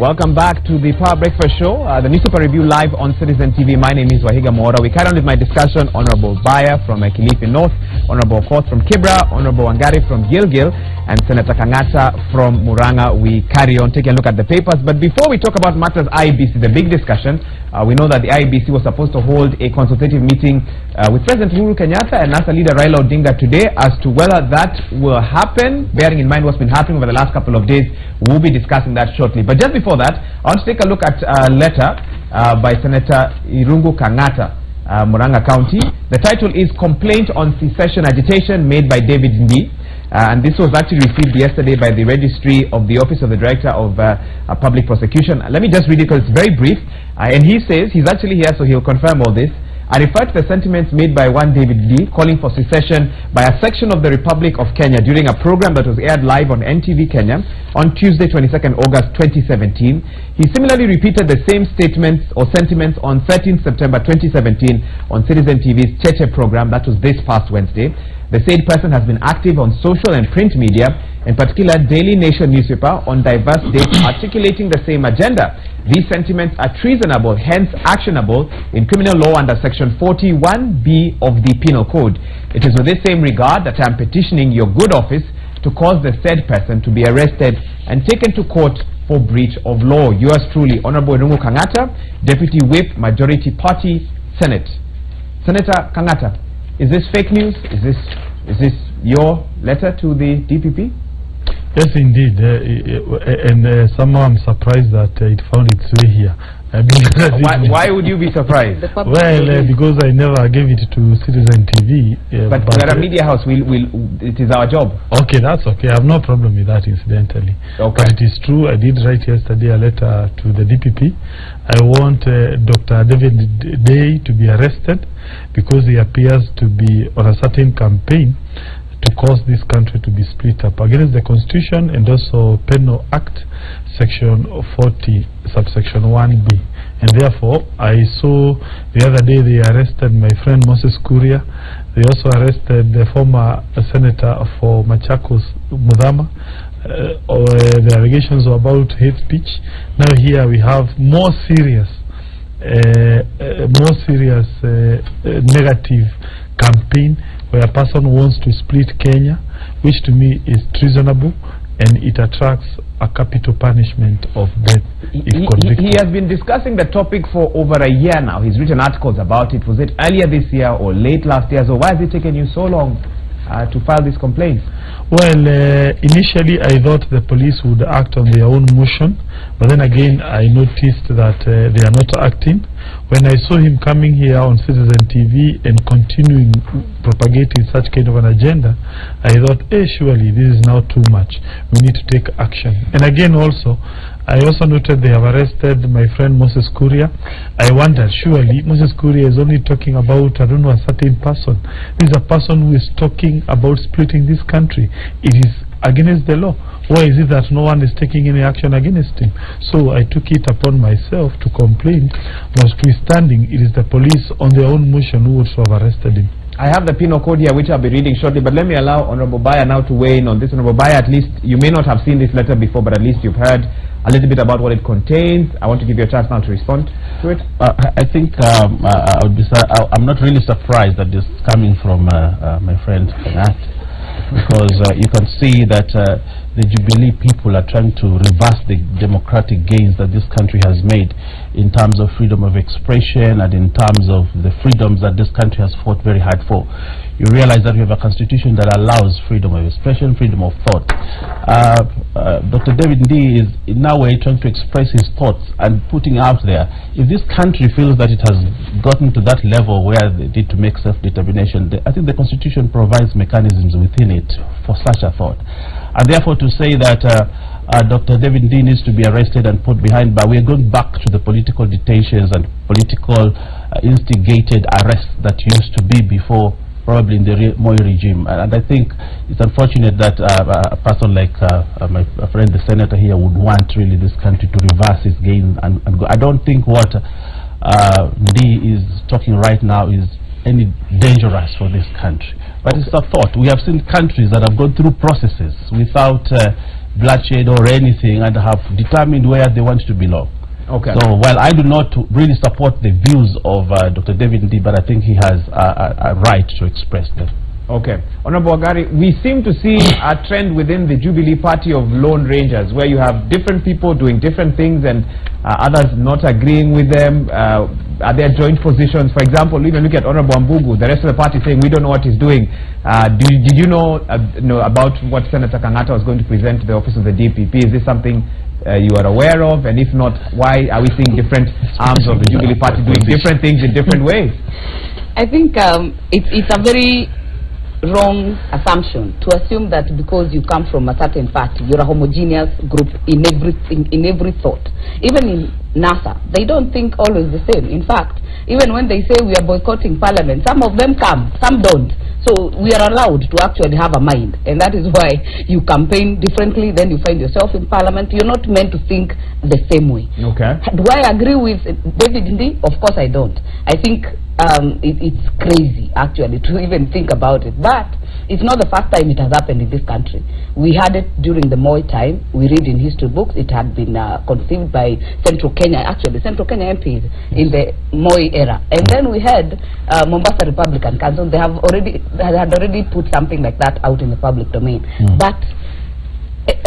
Welcome back to the Power Breakfast Show, the Newspaper Review live on Citizen TV. My name is Wahiga Mora. We carry on with my discussion. Honorable Baya from Kilifi North, Honorable Koth from Kibra, Honorable Wangari from Gilgil, and Senator Kang'ata from Muranga. We carry on taking a look at the papers. But before we talk about matters IEBC, the big discussion, we know that the IEBC was supposed to hold a consultative meeting with President Uhuru Kenyatta and NASA leader Raila Odinga today. As to whether that will happen, bearing in mind what's been happening over the last couple of days, we'll be discussing that shortly. But just before that, I want to take a look at a letter by Senator Irungu Kang'ata, Muranga County. The title is Complaint on Secession Agitation made by David Ndii. And this was actually received yesterday by the registry of the Office of the Director of Public Prosecution. Let me just read it because it's very brief. And he says, he's actually here so he'll confirm all this. I refer to the sentiments made by one David Ndii calling for secession by a section of the Republic of Kenya during a program that was aired live on NTV Kenya on Tuesday 22nd August 2017. He similarly repeated the same statements or sentiments on 13th September 2017 on Citizen TV's Cheche program, that was this past Wednesday. The said person has been active on social and print media, in particular Daily Nation newspaper, on diverse dates articulating the same agenda. These sentiments are treasonable, hence actionable in criminal law under section 41B of the Penal Code. It is with this same regard that I am petitioning your good office to cause the said person to be arrested and taken to court for breach of law. Yours truly, Honorable Irungu Kang'ata, Deputy Whip, Majority Party, Senate. Senator Kang'ata, is this fake news? Is this your letter to the DPP? Yes, indeed, and somehow I'm surprised that it found its way here. Why would you be surprised? Well, because I never gave it to Citizen TV. But we're a media house. It is our job. Okay, that's okay. I have no problem with that, incidentally. Okay. But it is true, I did write yesterday a letter to the DPP. I want Dr. David Ndii to be arrested because he appears to be on a certain campaign to cause this country to be split up against the Constitution and also Penal Act, Section 40, subsection 1B. And therefore, I saw the other day they arrested my friend Moses Kuria. They also arrested the former senator for Machakos, Mudhama. The allegations were about hate speech. Now here we have more serious negative campaign where a person wants to split Kenya, which to me is treasonable, and it attracts a capital punishment of death if convicted. He has been discussing the topic for over a year now. He's written articles about it. Was it earlier this year or late last year? So why has it taken you so long to file these complaints? Well, initially I thought the police would act on their own motion, but then again I noticed that they are not acting. When I saw him coming here on Citizen TV and continuing propagating such kind of an agenda, I thought, hey, surely this is now too much. We need to take action. And again also, I also noted they have arrested my friend Moses Kuria. I wondered, surely Moses Kuria is only talking about, I don't know, a certain person. This is a person who is talking about splitting this country. It is against the law. Why is it that no one is taking any action against him? So I took it upon myself to complain, notwithstanding it is the police on their own motion who would have arrested him. I have the penal code here, which I'll be reading shortly, but let me allow Honorable Baya now to weigh in on this. Honorable Baya, at least you may not have seen this letter before, but at least you've heard a little bit about what it contains. I want to give you a chance now to respond to it. I think I'm not really surprised that this is coming from my friend Kang'ata, because you can see that the Jubilee people are trying to reverse the democratic gains that this country has made in terms of freedom of expression and in terms of the freedoms that this country has fought very hard for. You realize that we have a constitution that allows freedom of expression, freedom of thought. Dr. David Ndii is in a way trying to express his thoughts and putting out there. If this country feels that it has gotten to that level where they need to make self-determination, I think the constitution provides mechanisms within it for such a thought. And therefore to say that Dr. David Ndii needs to be arrested and put behind bars, we are going back to the political detentions and political instigated arrests that used to be before, probably in the Moi regime. And I think it's unfortunate that a person like my friend the senator here would want really this country to reverse its gains and go. I don't think what Ndii is talking right now is any dangerous for this country. But it's a thought. We have seen countries that have gone through processes without bloodshed or anything, and have determined where they want to belong. Okay. So while I do not really support the views of Dr. David Ndii, but I think he has a right to express them. Okay. Honorable Wangari, we seem to see a trend within the Jubilee Party of Lone Rangers, where you have different people doing different things and others not agreeing with them. Are there joint positions? For example, even look at Honorable Mbugu, the rest of the party saying we don't know what he's doing. Did you know about what Senator Kang'ata was going to present to the office of the DPP? Is this something you are aware of? And if not, why are we seeing different arms of the Jubilee Party doing different things in different ways? I think it's a very wrong assumption to assume that because you come from a certain party, you're a homogeneous group in every thought. Even in NASA, they don't think always the same. In fact, even when they say we are boycotting parliament, some of them come, some don't. So we are allowed to actually have a mind, and that is why you campaign differently, then you find yourself in parliament. You're not meant to think the same way. Okay. Do I agree with David Ndii? Of course I don't. I think it's crazy actually to even think about it, but it's not the first time it has happened in this country. We had it during the Moi time. We read in history books it had been conceived by Central Kenya MPs in the Moi era, and then we had Mombasa Republican Council. They had already put something like that out in the public domain. But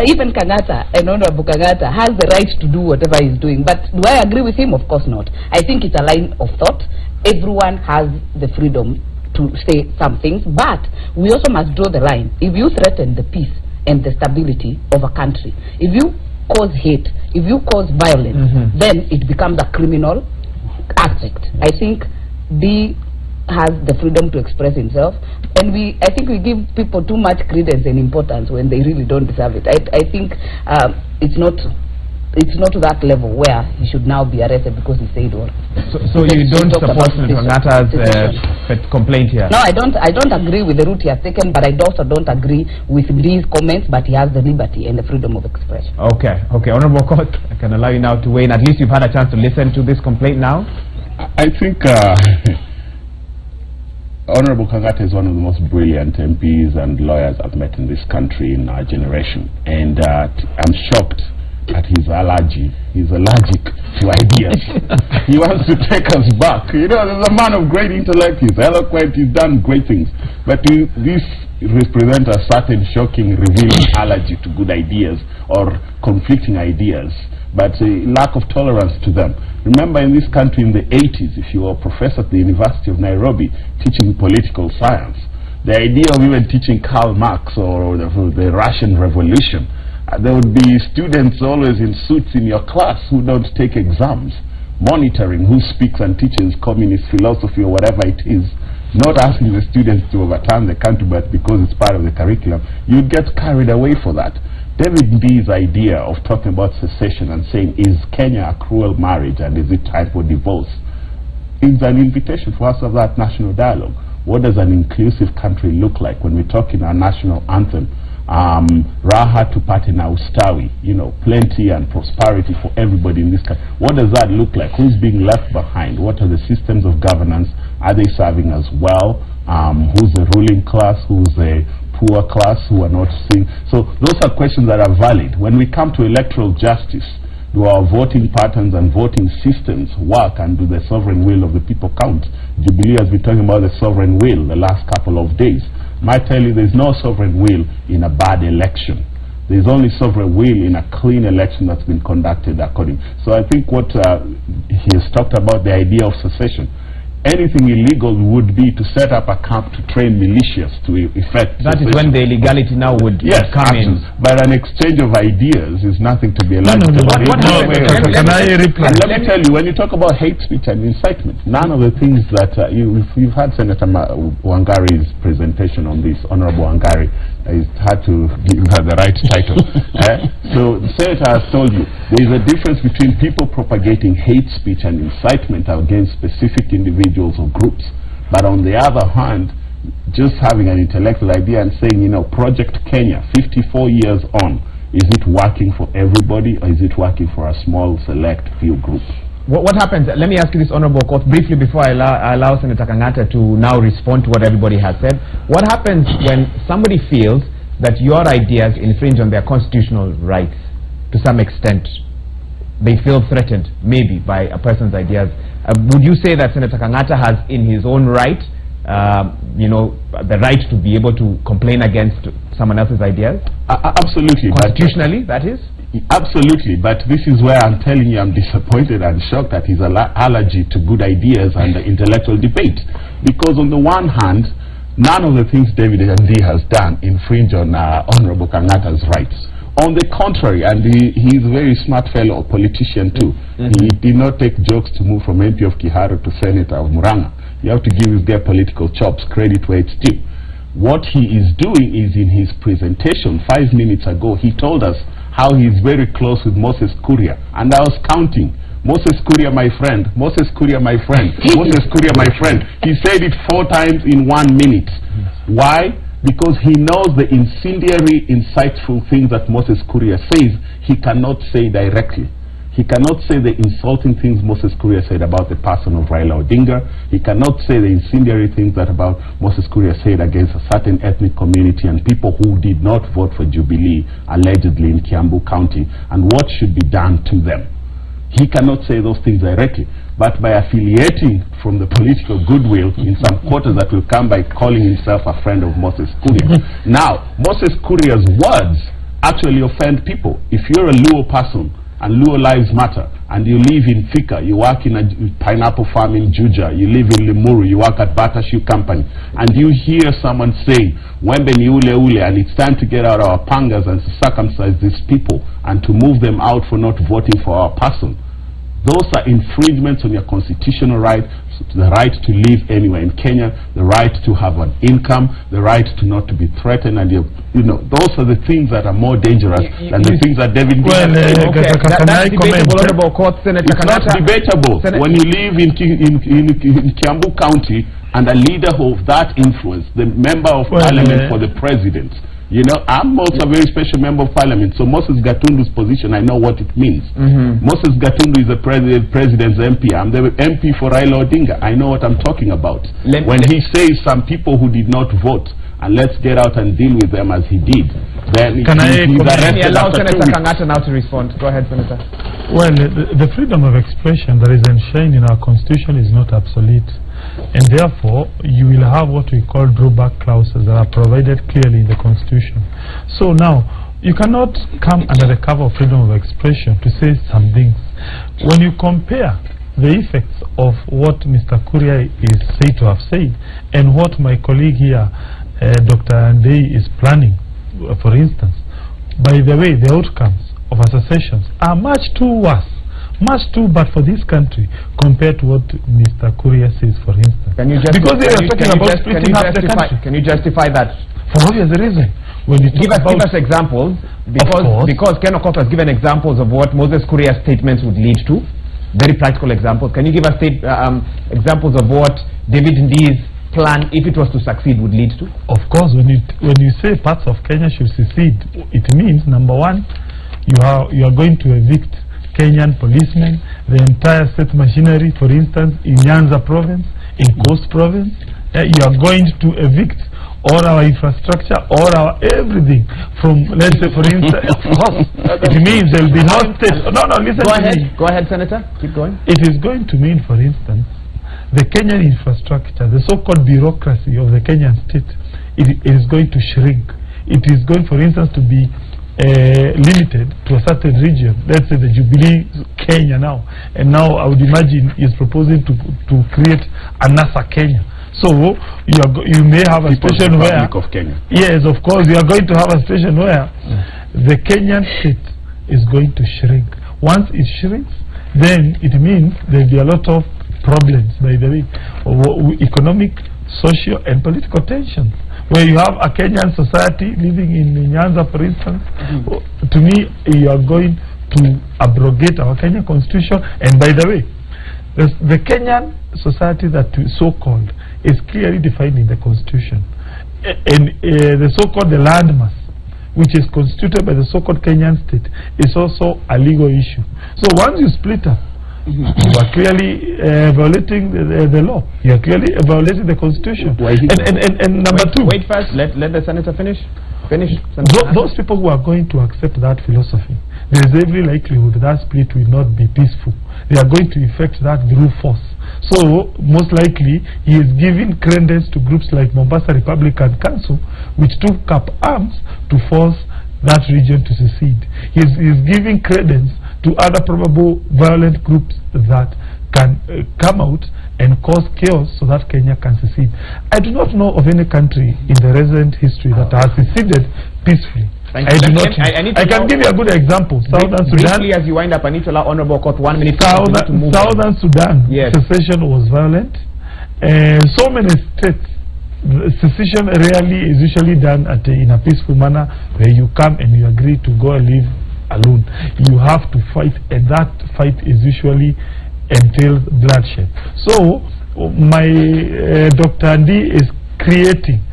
even Kang'ata and Honorable Kang'ata has the right to do whatever he's doing. But do I agree with him? Of course not. I think it's a line of thought. Everyone has the freedom to say some things, but we also must draw the line. If you threaten the peace and the stability of a country, if you cause hate, if you cause violence, then it becomes a criminal aspect. I think Ndii has the freedom to express himself, and I think we give people too much credence and importance when they really don't deserve it. I think it's not to that level where he should now be arrested because he said what. So you don't support Senator Kang'ata's complaint here? No, I don't agree with the route he has taken, but I also don't agree with Ndii's comments, but he has the liberty and the freedom of expression. Okay. Honorable Court, I can allow you now to weigh in. At least you've had a chance to listen to this complaint now. I think Honorable Kang'ata is one of the most brilliant MPs and lawyers I've met in this country in our generation, and I'm shocked at his allergy. He's allergic to ideas. He wants to take us back. You know, there's a man of great intellect. He's eloquent. He's done great things. But this represents a certain shocking, revealing allergy to good ideas or conflicting ideas, but a lack of tolerance to them. Remember, in this country in the 80s, if you were a professor at the University of Nairobi teaching political science, the idea of even teaching Karl Marx or the Russian Revolution, there would be students always in suits in your class who don't take exams, monitoring who speaks and teaches communist philosophy or whatever it is, not asking the students to overturn the country, but because it's part of the curriculum. You'd get carried away for that. David Ndii's idea of talking about secession and saying, is Kenya a cruel marriage and is it time for divorce, is an invitation for us to have that national dialogue. What does an inclusive country look like when we talk in our national anthem? Raha tupate na ustawi, you know, plenty and prosperity for everybody in this country. What does that look like? Who's being left behind? What are the systems of governance? Are they serving us well? Who's the ruling class? Who's the poor class who are not seeing? So those are questions that are valid. When we come to electoral justice, do our voting patterns and voting systems work, and do the sovereign will of the people count? Jubilee has been talking about the sovereign will the last couple of days. I tell you, there's no sovereign will in a bad election. There's only sovereign will in a clean election that's been conducted according. So I think what he has talked about, the idea of secession, anything illegal would be to set up a camp to train militias to effect that secession. Is when the illegality now would come in. But an exchange of ideas is nothing to be allowed. Can I reply? And let me tell you, when you talk about hate speech and incitement, none of the things that you've had Senator Wangari's presentation on this, Honorable Wangari, it's hard to give her the right title. So the Senator has told you there is a difference between people propagating hate speech and incitement against specific individuals or groups, but on the other hand, just having an intellectual idea and saying, you know, Project Kenya, 54 years on, is it working for everybody or is it working for a small select few group? What happens, let me ask you this, Honorable Court, briefly before I allow Senator Kang'ata to now respond to what everybody has said. What happens when somebody feels that your ideas infringe on their constitutional rights to some extent? They feel threatened, maybe, by a person's ideas. Would you say that Senator Kang'ata has, in his own right, the right to be able to complain against someone else's ideas? Absolutely. Constitutionally, that is? Absolutely, but this is where I'm telling you I'm disappointed and shocked at his allergy to good ideas and the intellectual debate. Because on the one hand, none of the things David Ndii has done infringe on Honorable Kang'ata's rights. On the contrary, and he is a very smart fellow, a politician too. He did not take jokes to move from MP of Kiharu to Senator of Murang'a. You have to give his guy political chops, credit where it's due. What he is doing is, in his presentation 5 minutes ago, he told us how he is very close with Moses Kuria. And I was counting. Moses Kuria, my friend. Moses Kuria, my friend. Moses Kuria, my friend. He said it 4 times in 1 minute. Why? Because he knows the incendiary, insightful things that Moses Kuria says, he cannot say directly. He cannot say the insulting things Moses Kuria said about the person of Raila Odinga. He cannot say the incendiary things that about Moses Kuria said against a certain ethnic community and people who did not vote for Jubilee, allegedly in Kiambu County, and what should be done to them. He cannot say those things directly, but by affiliating from the political goodwill in some quarters that will come by calling himself a friend of Moses Kuria. Now, Moses Kuria's words actually offend people. If you're a Luo person, and Luo lives matter, and you live in Thika, you work in a pineapple farm in Juja, you live in Limuru, you work at Bata Shoe Company, and you hear someone saying, Wembe ni ule ule, and it's time to get out our pangas and to circumcise these people, and to move them out for not voting for our person. Those are infringements on your constitutional right, the right to live anywhere in Kenya, the right to have an income, the right to not to be threatened, and those are the things that are more dangerous than the things that David. Well, that's debatable, Honorable Court, Senator Kang'ata. It's not debatable. When you live in Kiambu County and a leader of that influence, the member of parliament for the president. I'm also a very special member of parliament, so Moses Gatundu's position, I know what it means. Moses Gatundu is the president's MP. I'm the MP for Raila Odinga. I know what I'm talking about. When he says some people who did not vote, and let's get out and deal with them as he did, then Can I allow Senator Kang'ata now to respond? Go ahead, Senator. Well, the freedom of expression that is enshrined in our constitution is not obsolete. And therefore, you will have what we call drawback clauses that are provided clearly in the Constitution. So now, you cannot come under the cover of freedom of expression to say some things. When you compare the effects of what Mr. Kuria is said to have said and what my colleague here, Dr. Ndii, is planning, for instance, by the way, the outcomes of associations are much too worse. Much too bad for this country compared to what Mr. Kuria says, for instance. Because they are talking about splitting up the country. Can you justify that? For obvious reason. When you give us examples, because Ken Okoth has given examples of what Moses Kuria's statements would lead to. Very practical examples. Can you give us examples of what David Ndii's plan, if it was to succeed, would lead to? Of course, when you say parts of Kenya should secede, it means, number one, you are going to evict Kenyan policemen, the entire state machinery, for instance, in Nyanza province, in Coast province. You are going to evict all our infrastructure, all our everything from, let's say, for instance, of course, it means there will be no state. No, listen to me. Go ahead, Senator. Keep going. It is going to mean, for instance, the Kenyan infrastructure, the so-called bureaucracy of the Kenyan state, it is going to shrink. It is going, for instance, to be limited to a certain region. Let's say the Jubilee Kenya now, and now I would imagine is proposing to create a NASA Kenya. So you may have a situation where of Kenya. Yes, of course, you are going to have a situation where the Kenyan state is going to shrink. Once it shrinks, then it means there will be a lot of problems, by the way, economic, social and political tensions. Where you have a Kenyan society living in Nyanza, for instance, to me, you are going to abrogate our Kenyan constitution. And by the way, the Kenyan society that is so-called is clearly defined in the constitution. And the so-called the landmass, which is constituted by the so-called Kenyan state, is also a legal issue. So once you split up, you are clearly violating the law. You are clearly violating the constitution. And number two. Wait first. Let the senator finish. Finish. Those people who are going to accept that philosophy, there is every likelihood that split will not be peaceful. They are going to effect that through force. So, most likely, he is giving credence to groups like Mombasa Republican Council, which took up arms to force that region to secede. He is giving credence to other probable violent groups that can come out and cause chaos so that Kenya can secede. I do not know of any country in the recent history that has seceded peacefully. I can give you a good example. Southern Sudan. Briefly, as you wind up, I need to allow Honorable Court 1 minute. Southern Sudan, yes. Secession was violent. So many states, secession rarely is usually done in a peaceful manner, where you come and you agree to go and live alone. You have to fight, and that fight is usually entails bloodshed. So my Dr. Ndii is creating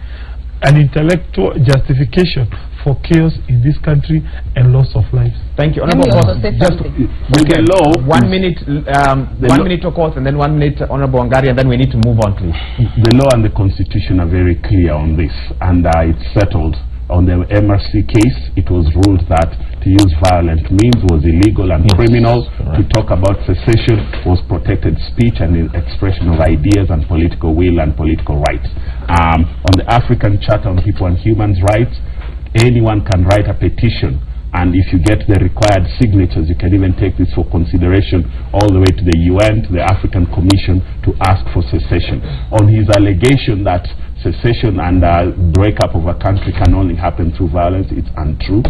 an intellectual justification for chaos in this country and loss of lives. Thank you. Honorable just with the law, 1 minute, 1 minute of course, and then 1 minute, Honorable Wangari, and then we need to move on, please. The law and the constitution are very clear on this, and it's settled. On the MRC case, it was ruled that to use violent means was illegal and criminal. To talk about secession was protected speech and expression of ideas and political will and political rights. On the African Charter on People and Human Rights, anyone can write a petition, and if you get the required signatures, you can even take this for consideration all the way to the UN, to the African Commission, to ask for secession. On his allegation that secession and breakup of a country can only happen through violence, it's untrue.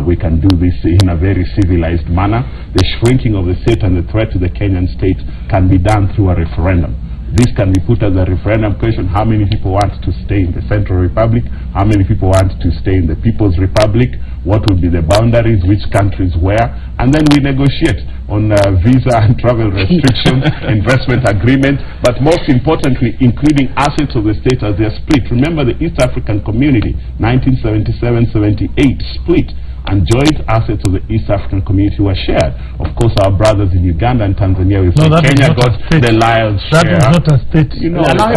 We can do this in a very civilized manner. The shrinking of the state and the threat to the Kenyan state can be done through a referendum. This can be put as a referendum question: how many people want to stay in the Central Republic? How many people want to stay in the People's Republic? What will be the boundaries? Which countries where? And then we negotiate on visa and travel restrictions, investment agreement, but most importantly, including assets of the state as they are split. Remember the East African Community, 1977-78 split, and joint assets of the East African community were shared. Of course, our brothers in Uganda and Tanzania, Kenya got the lion's share. That is not a state. You know, allow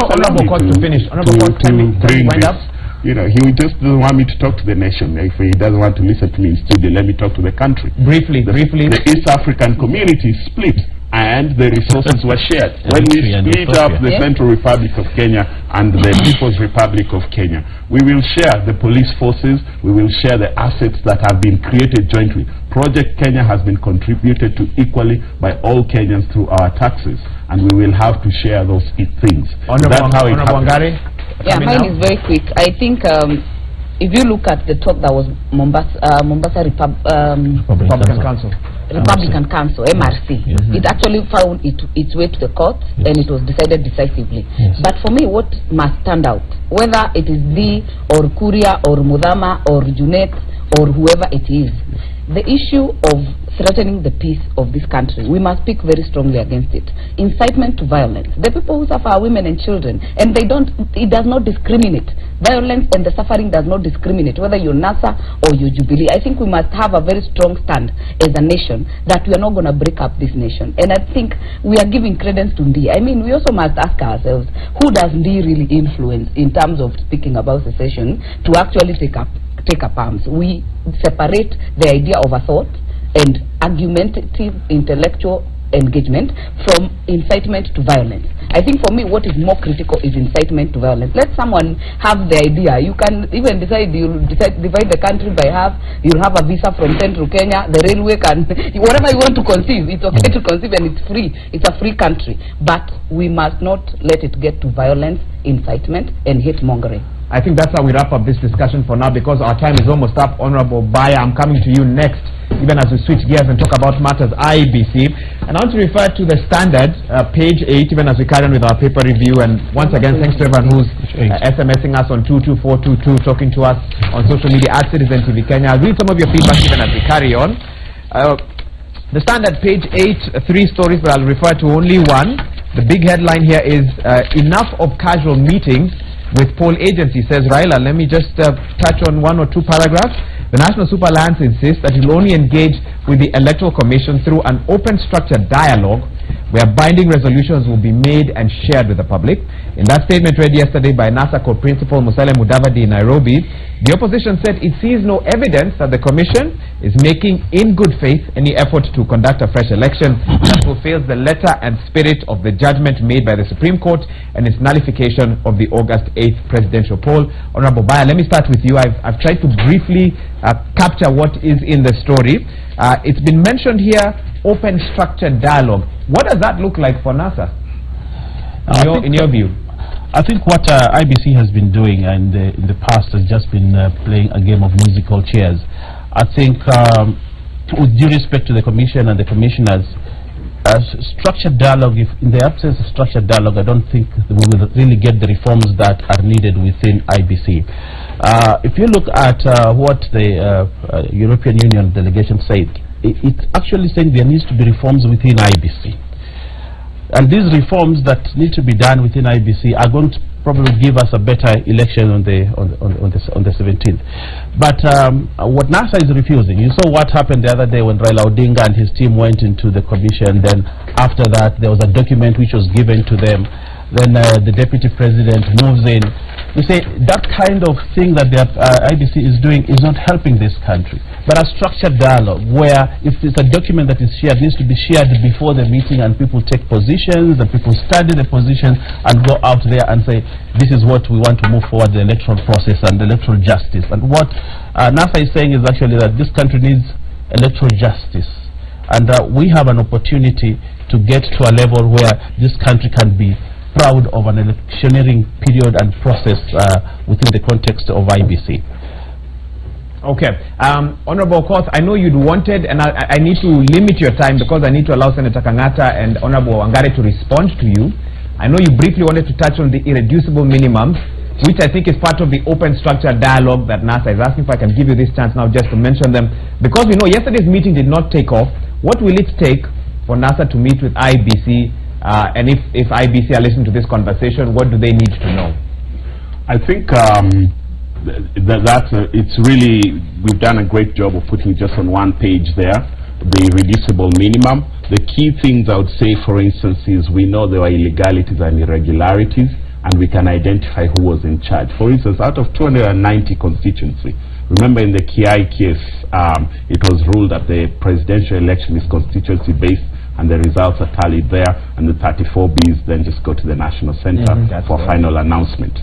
Honorable Court to finish. Honorable Court, wind up. You know, he just doesn't want me to talk to the nation. If he doesn't want to listen to me in studio, let me talk to the country. Briefly. The East African community split, and the resources were shared. When we split up the Central Republic of Kenya and the People's Republic of Kenya, we will share the police forces, we will share the assets that have been created jointly. Project Kenya has been contributed to equally by all Kenyans through our taxes, and we will have to share those things. Honorable Wangari? Yeah, mine is very quick. I think if you look at the talk that was Mombasa Republican Council, MRC, it actually found its way to the court, and it was decided decisively. But for me, what must stand out, whether it is Ndii or Kuria or Mudhama or Junet or whoever it is, the issue of threatening the peace of this country, we must speak very strongly against it. Incitement to violence. The people who suffer are women and children, and it does not discriminate. Violence and the suffering does not discriminate, whether you're NASA or you're Jubilee. I think we must have a very strong stand as a nation that we are not going to break up this nation. And I think we are giving credence to Ndii. I mean, we also must ask ourselves, who does Ndii really influence in terms of speaking about secession to actually take up arms? We separate the idea of a thought and argumentative intellectual engagement from incitement to violence. I think for me what is more critical is incitement to violence. Let someone have the idea. You can even divide the country by half. You'll have a visa from Central Kenya. The railway can, whatever you want to conceive, it's okay to conceive, and it's free. It's a free country. But we must not let it get to violence, incitement, and hate mongering. I think that's how we wrap up this discussion for now, because our time is almost up. Honorable Baya, I'm coming to you next, even as we switch gears and talk about matters IBC. And I want to refer to the Standard, page 8, even as we carry on with our paper review. And once again, thanks to everyone who's SMSing us on 22422, talking to us on social media at Citizen TV Kenya. I'll read some of your feedback even as we carry on. The Standard, page 8, 3 stories, but I'll refer to only one. The big headline here is enough of casual meetings with poll agency, says Raila. Let me just touch on 1 or 2 paragraphs. The National Super Alliance insists that it will only engage with the Electoral Commission through an open structured dialogue where binding resolutions will be made and shared with the public. In that statement read yesterday by NASA co-principal Musalia Mudavadi in Nairobi, the opposition said it sees no evidence that the Commission is making in good faith any effort to conduct a fresh election that fulfills the letter and spirit of the judgment made by the Supreme Court and its nullification of the August 8th presidential poll. Honorable Baya, let me start with you. I've tried to briefly capture what is in the story. It's been mentioned here, open structured dialogue. What does that look like for NASA, in your view? I think what IBC has been doing and in the past has just been playing a game of musical chairs. I think with due respect to the Commission and the Commissioners, structured dialogue, if in the absence of structured dialogue, I don't think we will really get the reforms that are needed within IBC. If you look at what the European Union delegation said, it's actually saying there needs to be reforms within IBC. And these reforms that need to be done within IBC are going to probably give us a better election on the 17th. But what NASA is refusing, you saw what happened the other day when Raila Odinga and his team went into the commission. Then after that, there was a document which was given to them. Then the deputy president moves in. We say that kind of thing that the IBC is doing is not helping this country. But a structured dialogue where if it's a document that is shared, needs to be shared before the meeting and people take positions, and people study the position and go out there and say, this is what we want to move forward the electoral process and electoral justice. And what NASA is saying is actually that this country needs electoral justice. And we have an opportunity to get to a level where this country can be proud of an electioneering period and process within the context of IBC. Okay. Honorable Koth, I know you'd wanted, and I need to limit your time because I need to allow Senator Kang'ata and Honorable Wangari to respond to you. I know you briefly wanted to touch on the irreducible minimums, which I think is part of the open structured dialogue that NASA is asking for. I can give you this chance now just to mention them. Because we know yesterday's meeting did not take off. What will it take for NASA to meet with IBC? And if IBC are listening to this conversation, what do they need to know? I think it's really, we've done a great job of putting just on one page there, the reducible minimum. The key things I would say, for instance, is we know there were illegalities and irregularities, and we can identify who was in charge. For instance, out of 290 constituency, remember in the Kiai case, it was ruled that the presidential election is constituency-based, and the results are tallied there, and the 34 Bs then just go to the National Center for final announcement.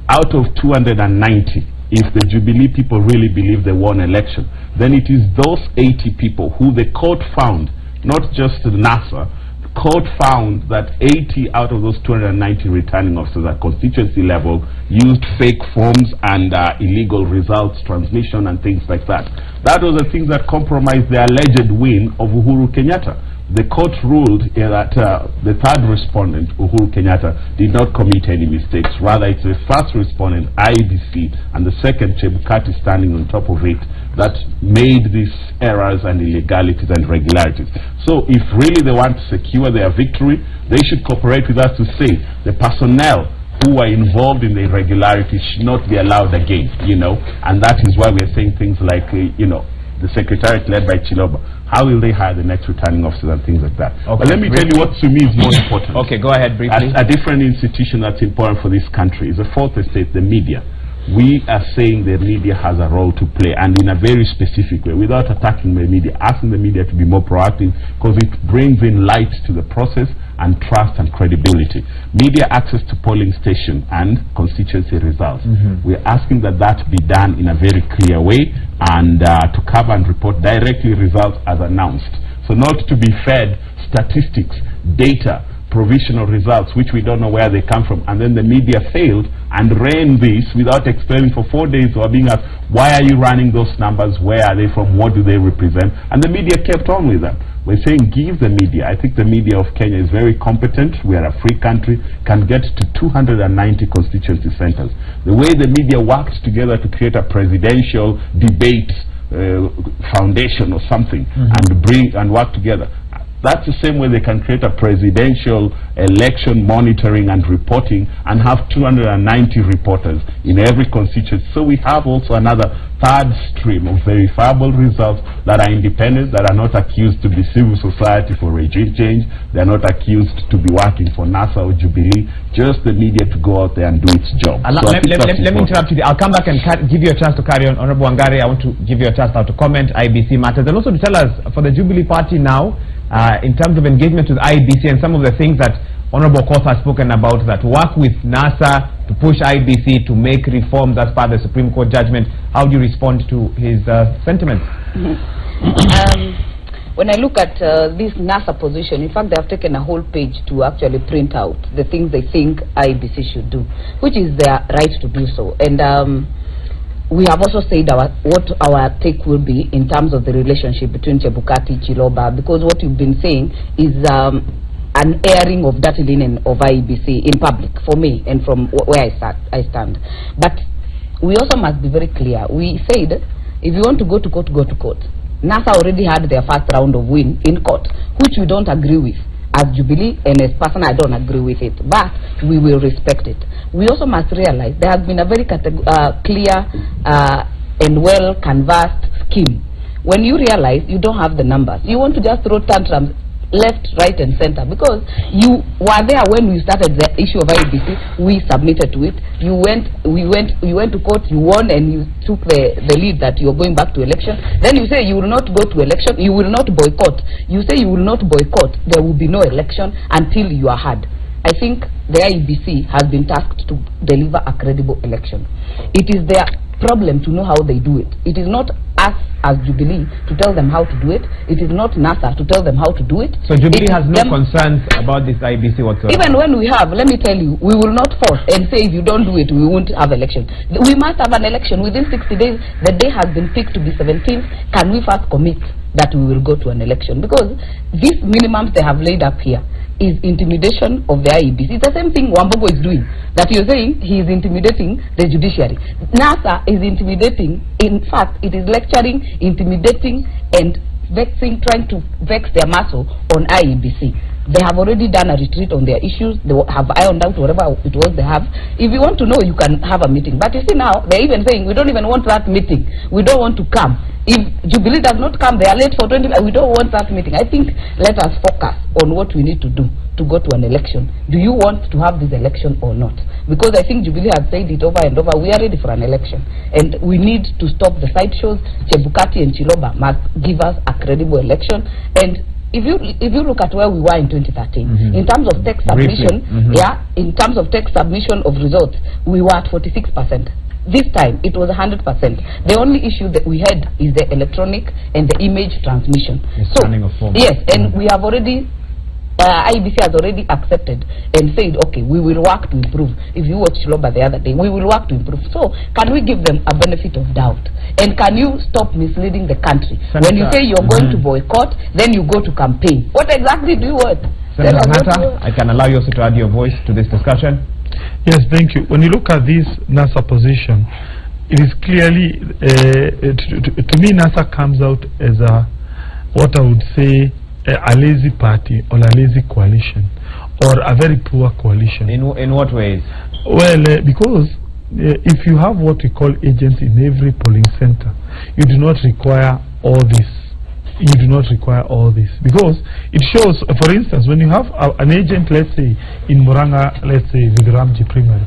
Out of 290, if the Jubilee people really believe they won election, then it is those 80 people who the court found, not just NASA, the court found that 80 out of those 290 returning officers at constituency level used fake forms and illegal results transmission and things like that. That was the thing that compromised the alleged win of Uhuru Kenyatta. The court ruled that the third respondent, Uhuru Kenyatta, did not commit any mistakes. Rather, it's the first respondent, IBC, and the second, Chebukati, standing on top of it, that made these errors and illegalities and irregularities. So if really they want to secure their victory, they should cooperate with us to say the personnel who are involved in the irregularities should not be allowed again, and that is why we are saying things like, the secretariat led by Chiloba, how will they hire the next returning officers and things like that? Okay. But let me tell you what to me is more important. Okay, go ahead briefly. A different institution that's important for this country is the fourth estate, the media. We are saying the media has a role to play, and in a very specific way, without attacking the media, asking the media to be more proactive, because it brings in light to the process and trust and credibility. Media access to polling station and constituency results. We're asking that that be done in a very clear way, and to cover and report directly results as announced. So not to be fed statistics, data, provisional results which we don't know where they come from, and then the media failed and ran this without explaining for 4 days, or being asked, why are you running those numbers, where are they from, what do they represent, and the media kept on with them. We're saying give the media. I think the media of Kenya is very competent. We are a free country, can get to 290 constituency centers. The way the media works together to create a presidential debate foundation or something, and work together, That's the same way they can create a presidential election monitoring and reporting and have 290 reporters in every constituency. So we have also another third stream of verifiable results that are independent, that are not accused to be civil society for regime change. They're not accused to be working for NASA or Jubilee. Just the media to go out there and do its job. Let me interrupt you. I'll come back and give you a chance to carry on. Honorable Wangari, I want to give you a chance now to comment IBC matters and also to tell us, for the Jubilee Party now, in terms of engagement with IBC and some of the things that Honorable Koth has spoken about, that work with NASA to push IBC to make reforms as per the Supreme Court judgment. How do you respond to his sentiments? When I look at this NASA position, in fact, they have taken a whole page to actually print out the things they think IBC should do, which is their right to do so. And we have also said what our take will be in terms of the relationship between Chebukati, Chiloba, because what you've been saying is an airing of dirty linen of IEBC in public, for me, and from where I stand. But we also must be very clear. We said, if you want to go to court, go to court. NASA already had their first round of win in court, which we don't agree with. As Jubilee and as person, I don't agree with it, but we will respect it. We also must realize there has been a very clear and well canvassed scheme. When you realize you don't have the numbers, you want to just throw tantrums left, right, and center, because you were there when we started the issue of IBC. We submitted to it. You went to court. You won, and you took the lead that you are going back to election. Then you say you will not go to election. You will not boycott. You say you will not boycott. There will be no election until you are heard. I think the IBC has been tasked to deliver a credible election. It is their problem to know how they do it. It is not us as Jubilee to tell them how to do it. It is not NASA to tell them how to do it. So Jubilee has no concerns about this IBC whatsoever? Even when we have, let me tell you, we will not force and say if you don't do it, we won't have election. We must have an election within 60 days. The day has been picked to be 17th. Can we first commit that we will go to an election? Because these minimums they have laid up here is intimidation of the IEBC. It's the same thing Wambogo is doing. That you're saying he is intimidating the judiciary. NASA is intimidating. In fact, it is lecturing, intimidating, and trying to vex their muscle on IEBC. They have already done a retreat on their issues. They have ironed out whatever it was they have. If you want to know, you can have a meeting. But you see now, they're even saying, we don't even want that meeting. We don't want to come. If Jubilee does not come, they are late for 20 minutes. We don't want that meeting. I think let us focus on what we need to do to go to an election. Do you want to have this election or not? Because I think Jubilee has said it over and over, we are ready for an election. And we need to stop the sideshows. Chebukati and Chiloba must give us a credible election. And if you look at where we were in 2013, in terms of text submission, in terms of text submission of results, we were at 46%. This time it was 100%. The only issue that we had is the electronic and the image transmission. Yes, and we have already IBC has already accepted and said, okay, we will work to improve. If you watched Loba the other day, we will work to improve. So can we give them a benefit of doubt? And can you stop misleading the country? Senator, when you say you're going to boycott, then you go to campaign. What exactly do you want? Senator Kang'ata, I can allow you also to add your voice to this discussion. Yes, thank you. When you look at this NASA position, it is clearly, to me, NASA comes out as what I would say, a lazy party or a lazy coalition or a very poor coalition. In what ways? Well, because if you have what we call agents in every polling center, you do not require all this. You do not require all this because it shows, for instance, when you have an agent, let's say in Muranga, let's say Vigiramji Primary,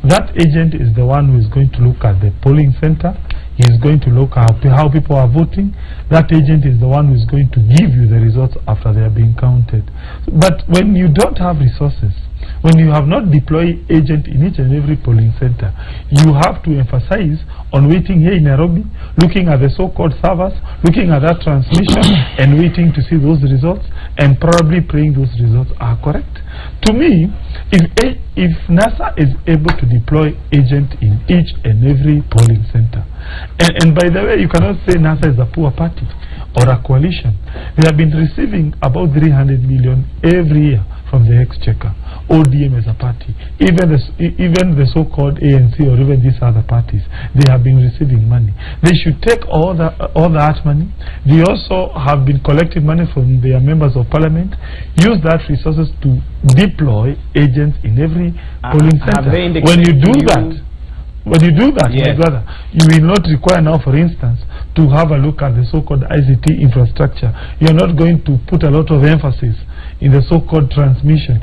that agent is the one who is going to look at the polling center. He is going to look at how people are voting. That agent is the one who is going to give you the results after they are being counted. But when you don't have resources, when you have not deployed agent in each and every polling center, you have to emphasize on waiting here in Nairobi, looking at the so-called servers, looking at that transmission and waiting to see those results and probably praying those results are correct. To me, if NASA is able to deploy agent in each and every polling center, and by the way, you cannot say NASA is a poor party or a coalition. They have been receiving about 300 million every year from the exchequer. ODM as a party, even the so-called ANC or even these other parties, they have been receiving money. They should take all that money. They also have been collecting money from their members of parliament, use that resources to deploy agents in every polling center. When you do that, yes, my brother, you will not require now, for instance, to have a look at the so-called ICT infrastructure. You're not going to put a lot of emphasis in the so-called transmission.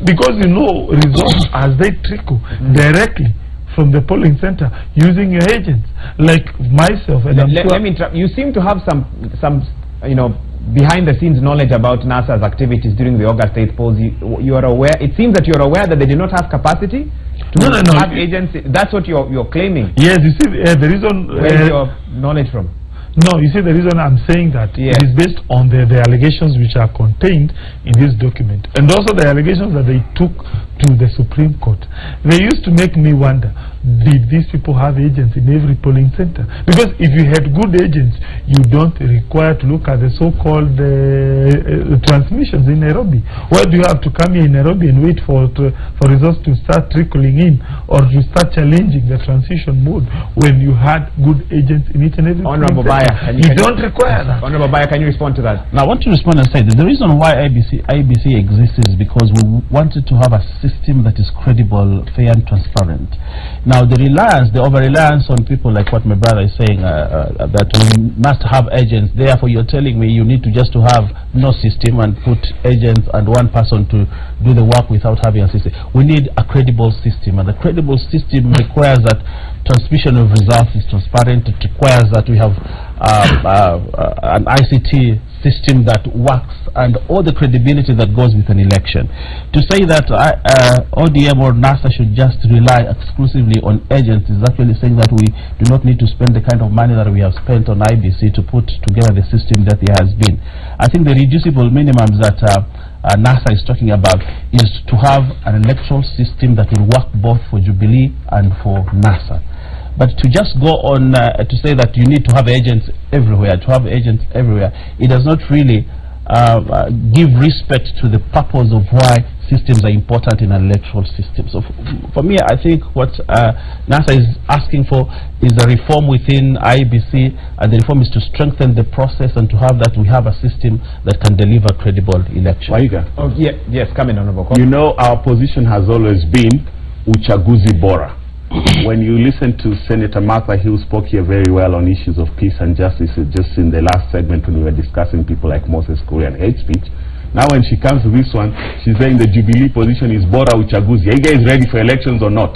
Because you know results as they trickle directly from the polling center using your agents, like myself. And let me interrupt. You seem to have some behind the scenes knowledge about NASA's activities during the August 8th polls. You are aware. It seems that you are aware that they do not have capacity to have agents. That's what you're claiming. Yes, you see, the reason. Where is your knowledge from? No, you see, the reason I'm saying that it is based on the allegations which are contained in this document, and also the allegations that they took to the Supreme Court. They used to make me wonder, did these people have agents in every polling center? Because if you had good agents, you don't require to look at the so-called transmissions in Nairobi. Why do you have to come here in Nairobi and wait for results to start trickling in, or to start challenging the transition mode, when you had good agents in each and every Honorable Baya, you don't require that. Honorable Baya, can you respond to that? Now I want to respond and say that the reason why IBC exists is because we wanted to have a system that is credible, fair and transparent. Now the over-reliance on people like what my brother is saying, that we must have agents, therefore you're telling me you need to just to have no system and put agents and one person to do the work without having a system. We need a credible system, and the credible system requires that transmission of results is transparent. It requires that we have an ICT system that works, and all the credibility that goes with an election. To say that ODM or NASA should just rely exclusively on agents is actually saying that we do not need to spend the kind of money that we have spent on IBC to put together the system that there has been. I think the reducible minimums that NASA is talking about is to have an electoral system that will work both for Jubilee and for NASA. But to just go on to say that you need to have agents everywhere, it does not really give respect to the purpose of why systems are important in an electoral system. So for me, I think what NASA is asking for is a reform within IBC, and the reform is to strengthen the process and to have that we have a system that can deliver credible elections. Waiga. Oh, yes, come in, Honorable. You know, our position has always been uchaguzi bora. When you listen to Senator Martha Hill spoke here very well on issues of peace and justice, just in the last segment when we were discussing people like Moses Kuria and hate speech. Now when she comes to this one, she's saying the Jubilee position is bora uchaguzi. Are you guys ready for elections or not?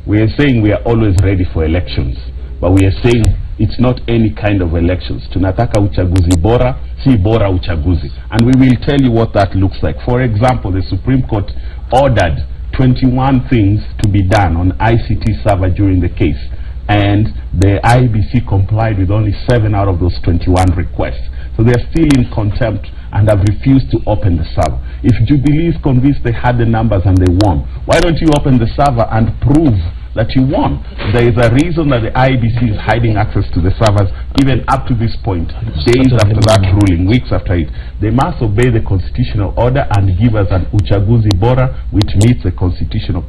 We are saying we are always ready for elections, but we are saying it's not any kind of elections. Tunataka uchaguzi bora, si bora uchaguzi. And we will tell you what that looks like. For example, the Supreme Court ordered 21 things to be done on ICT server during the case, and the IBC complied with only 7 out of those 21 requests. So they are still in contempt and have refused to open the server. If Jubilee is convinced they had the numbers and they won, why don't you open the server and prove that you won? There is a reason that the IBC is hiding access to the servers even up to this point, days after that ruling, weeks after it. They must obey the constitutional order and give us an uchaguzi bora which meets the constitutional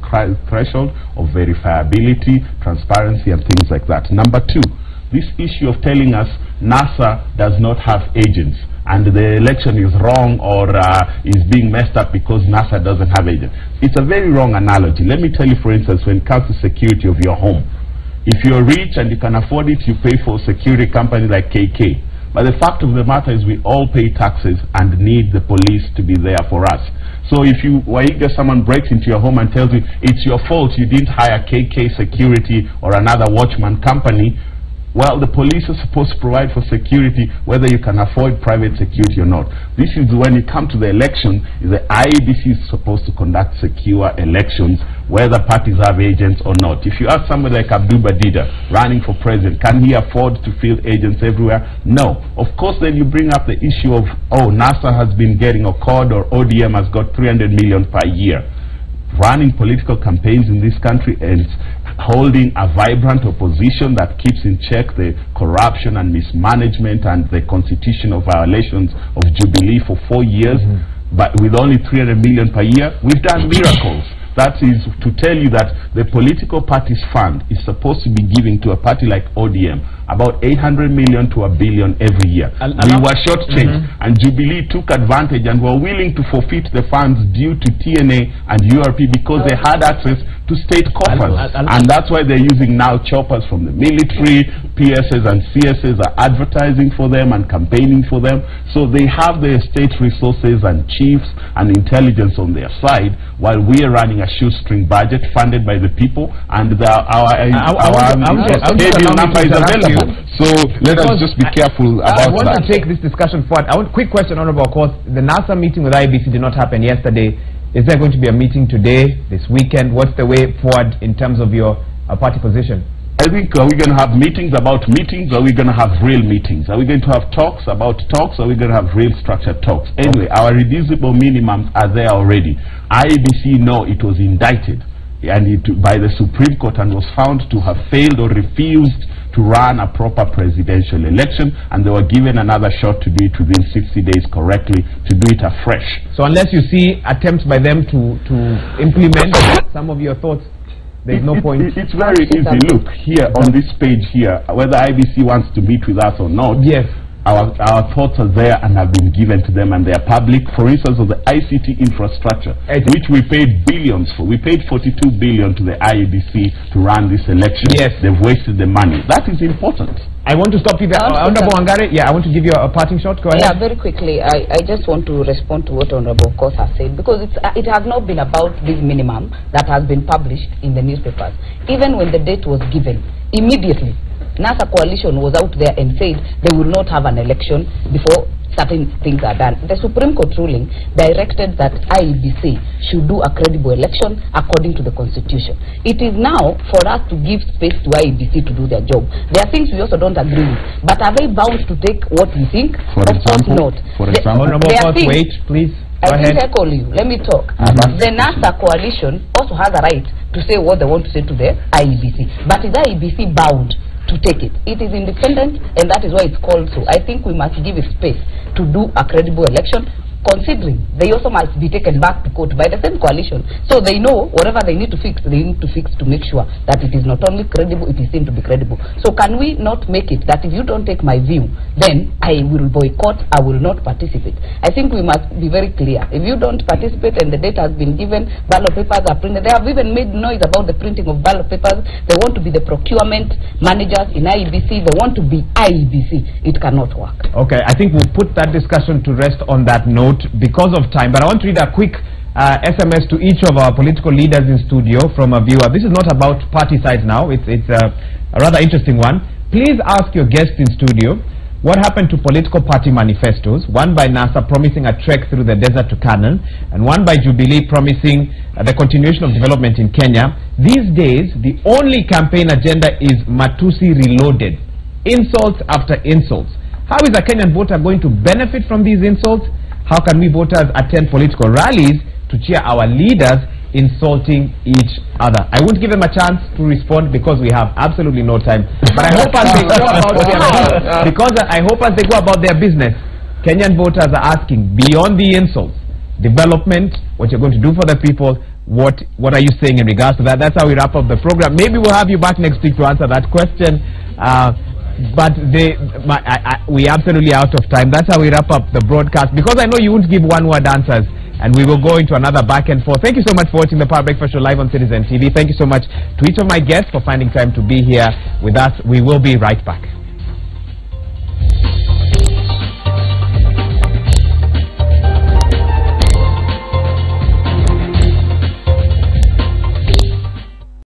threshold of verifiability, transparency and things like that. Number two, this issue of telling us NASA does not have agents and the election is wrong or is being messed up because NASA doesn't have agents. It's a very wrong analogy. Let me tell you, for instance, when it comes to security of your home. If you're rich and you can afford it, you pay for a security company like KK. But the fact of the matter is we all pay taxes and need the police to be there for us. So if someone breaks into your home and tells you it's your fault you didn't hire KK Security or another watchman company, well, the police are supposed to provide for security whether you can afford private security or not. This is when you come to the election, the IBC is supposed to conduct secure elections whether parties have agents or not. If you ask somebody like Abdul Badida running for president, can he afford to field agents everywhere? No. Of course, then you bring up the issue of, oh, NASA has been getting a code or ODM has got 300 million per year. Running political campaigns in this country and holding a vibrant opposition that keeps in check the corruption and mismanagement and the constitutional violations of Jubilee for 4 years. but with only 300 million per year, we've done miracles. That is to tell you that the political parties fund is supposed to be giving to a party like ODM about 800 million to $1 billion every year. We were shortchanged, and Jubilee took advantage and were willing to forfeit the funds due to TNA and URP because they had access to state coffers. And that's why they're using now choppers from the military. PSs and CSs are advertising for them and campaigning for them. So they have their state resources and chiefs and intelligence on their side, while we are running a shoestring budget funded by the people, and our number is available. So let us just be careful about that. I want to take this discussion forward. Quick question, Honorable Court. The NASA meeting with IEBC did not happen yesterday. Is there going to be a meeting today, this weekend? What's the way forward in terms of your party position? I think, are we going to have meetings about meetings, or are we going to have real meetings? Are we going to have talks about talks, or are we going to have real structured talks? Anyway, our reducible minimums are there already. IEBC know it was indicted and by the Supreme Court and was found to have failed or refused to run a proper presidential election, and they were given another shot to do it within 60 days correctly, to do it afresh. So unless you see attempts by them to implement some of your thoughts, there's no point. It's very easy. Look here on this page here, whether IBC wants to meet with us or not. Yes. Our thoughts are there and have been given to them, and they are public. For instance, of the ICT infrastructure, which we paid billions for. We paid 42 billion to the IEBC to run this election. Yes. They've wasted the money. That is important. I want to stop you there. Honorable Wangari, I want to give you a parting shot. Go ahead. Yeah, very quickly. I just want to respond to what Honorable Kos has said, because it has not been about this minimum that has been published in the newspapers. Even when the date was given, immediately, NASA coalition was out there and said they will not have an election before certain things are done. The Supreme Court ruling directed that IEBC should do a credible election according to the Constitution. It is now for us to give space to IEBC to do their job. There are things we also don't agree with, but are they bound to take what we think? For example, wait, please. I think I call you. Let me talk. The NASA coalition also has a right to say what they want to say to the IEBC, but is IEBC bound to take it? It is independent, and that is why it's called so. I think we must give it space to do a credible election, considering they also must be taken back to court by the same coalition, so they know whatever they need to fix, they need to fix to make sure that it is not only credible, it is seen to be credible. So can we not make it that if you don't take my view, then I will boycott, I will not participate? I think we must be very clear. If you don't participate and the date has been given, ballot papers are printed. They have even made noise about the printing of ballot papers. They want to be the procurement managers in IEBC. They want to be IEBC. It cannot work. Okay, I think we'll put that discussion to rest on that note because of time, but I want to read a quick SMS to each of our political leaders in studio from a viewer. This is not about party sides now. It's a rather interesting one. Please ask your guests in studio what happened to political party manifestos, one by NASA promising a trek through the desert to Canaan, and one by Jubilee promising the continuation of development in Kenya. These days, the only campaign agenda is Matusi reloaded. Insults after insults. How is a Kenyan voter going to benefit from these insults? How can we voters attend political rallies to cheer our leaders insulting each other? I won't give them a chance to respond because we have absolutely no time. But I hope as they go about their business, Kenyan voters are asking, beyond the insults, development, what you're going to do for the people, what are you saying in regards to that? That's how we wrap up the program. Maybe we'll have you back next week to answer that question. But we absolutely out of time. That's how we wrap up the broadcast, because I know you won't give one-word answers, and we will go into another back and forth. Thank you so much for watching the Power Breakfast Show live on Citizen TV. Thank you so much to each of my guests for finding time to be here with us. We will be right back.